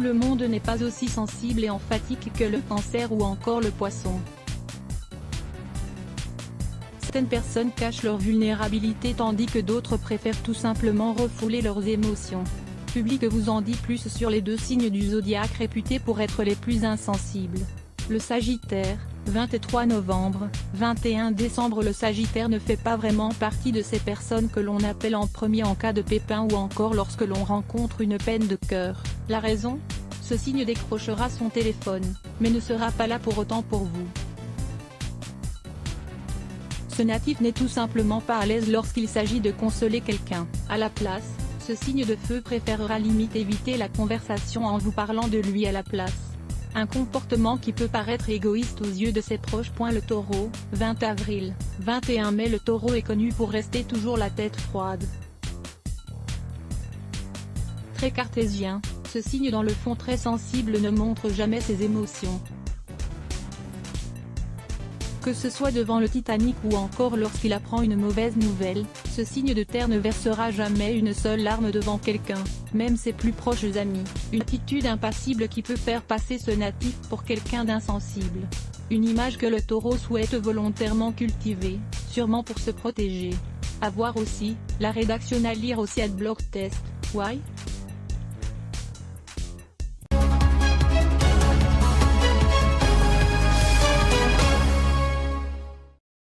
le monde n'est pas aussi sensible et emphatique que le Cancer ou encore le Poisson. Certaines personnes cachent leur vulnérabilité tandis que d'autres préfèrent tout simplement refouler leurs émotions. Public vous en dit plus sur les 2 signes du zodiaque réputés pour être les plus insensibles. Le Sagittaire, 23 novembre, 21 décembre. Le Sagittaire ne fait pas vraiment partie de ces personnes que l'on appelle en premier en cas de pépin ou encore lorsque l'on rencontre une peine de cœur. La raison ? Ce signe décrochera son téléphone, mais ne sera pas là pour autant pour vous. Ce natif n'est tout simplement pas à l'aise lorsqu'il s'agit de consoler quelqu'un. À la place, ce signe de feu préférera limite éviter la conversation en vous parlant de lui à la place. Un comportement qui peut paraître égoïste aux yeux de ses proches. Le Taureau, 20 avril, 21 mai. Le Taureau est connu pour rester toujours la tête froide. Très cartésien, ce signe dans le fond très sensible ne montre jamais ses émotions. Que ce soit devant le Titanic ou encore lorsqu'il apprend une mauvaise nouvelle, ce signe de terre ne versera jamais une seule larme devant quelqu'un, même ses plus proches amis. Une attitude impassible qui peut faire passer ce natif pour quelqu'un d'insensible. Une image que le Taureau souhaite volontairement cultiver, sûrement pour se protéger. À voir aussi, la rédaction à lire aussi @blogtest. Why ?